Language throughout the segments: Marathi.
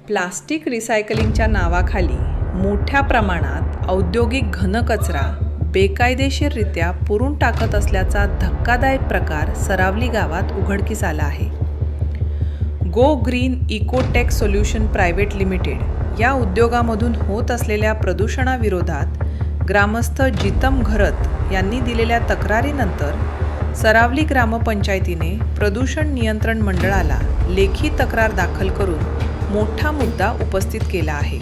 प्लास्टिक रिसायकलिंगच्या नावाखाली मोठ्या प्रमाणात औद्योगिक घनकचरा बेकायदेशीररित्या पुरून टाकत असल्याचा धक्कादायक प्रकार सरावली गावात उघडकीस आला आहे. Go green Ecotech solution private limited या उद्योगामधून होत असलेल्या प्रदूषणाविरोधात ग्रामस्थ जितम घरत यांनी दिलेल्या तक्रारीनंतर सरावली ग्रामपंचायतीने प्रदूषण नियंत्रण मंडळाला लेखी तक्रार दाखल करून मोठा मुद्दा उपस्थित केला आहे.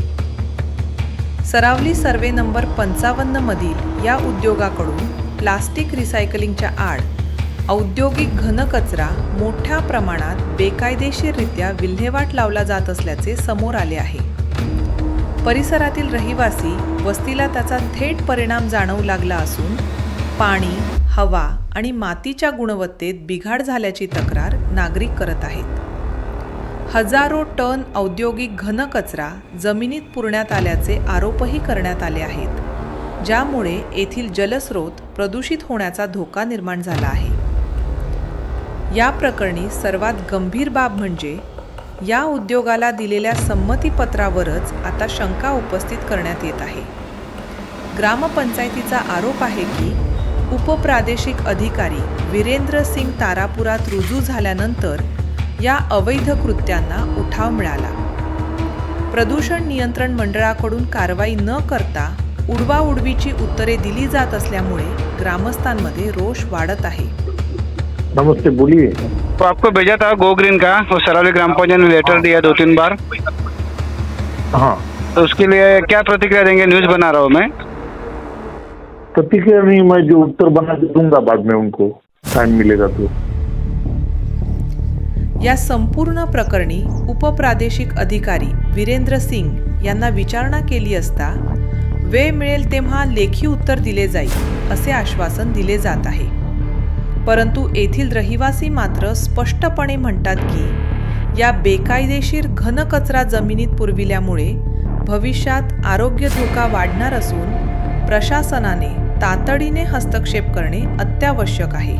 सरावली सर्वे नंबर 55 मधील या उद्योगाकडून प्लास्टिक रिसायकलिंगच्या आड औद्योगिक घनकचरा मोठ्या प्रमाणात बेकायदेशीररित्या विल्हेवाट लावला जात असल्याचे समोर आले आहे. परिसरातील रहिवासी वस्तीला त्याचा थेट परिणाम जाणवू लागला असून पाणी, हवा आणि मातीच्या गुणवत्तेत बिघाड झाल्याची तक्रार नागरिक करत आहेत. हजारो टन औद्योगिक घनकचरा जमिनीत पुरण्यात आल्याचे आरोपही करण्यात आले आहेत, ज्यामुळे येथील जलस्रोत प्रदूषित होण्याचा धोका निर्माण झाला आहे. या प्रकरणी सर्वात गंभीर बाब म्हणजे या उद्योगाला दिलेल्या संमतीपत्रावरच आता शंका उपस्थित करण्यात येत आहे. ग्रामपंचायतीचा आरोप आहे की उपप्रादेशिक अधिकारी वीरेंद्र सिंग तारापुरात रुजू झाल्यानंतर या अवैध कृत्यांना उठाव मिळाला. प्रदूषण नियंत्रण मंडळाकडून कारवाई न करता उडवाउडवीची उत्तरे दिली जात असल्यामुळे ग्रामस्थांमध्ये रोष वाढत आहे. नमस्ते, बोलिए। तो आपको भेजा था गो ग्रीन का, वो सरावली ग्राम पंचायत ने लेटर दिया 2-3 बार। हाँ, तो उसके लिए क्या प्रतिक्रिया देंगे? न्यूज़ बना रहा हूँ मैं। प्रतिक्रिया नहीं, मैं जो उत्तर बना के दूंगा बाद में, उनको टाइम मिलेगा तो। या संपूर्ण प्रकरणी उपप्रादेशिक अधिकारी वीरेंद्र सिंग यांना विचारणा केली असता वेळ मिळेल तेव्हा लेखी उत्तर दिले जाईल असे आश्वासन दिले जात आहे. परंतु येथील रहिवासी मात्र स्पष्टपणे म्हणतात की या बेकायदेशीर घनकचरा जमिनीत पुरविल्यामुळे भविष्यात आरोग्य धोका वाढणार असून प्रशासनाने तातडीने हस्तक्षेप करणे अत्यावश्यक आहे.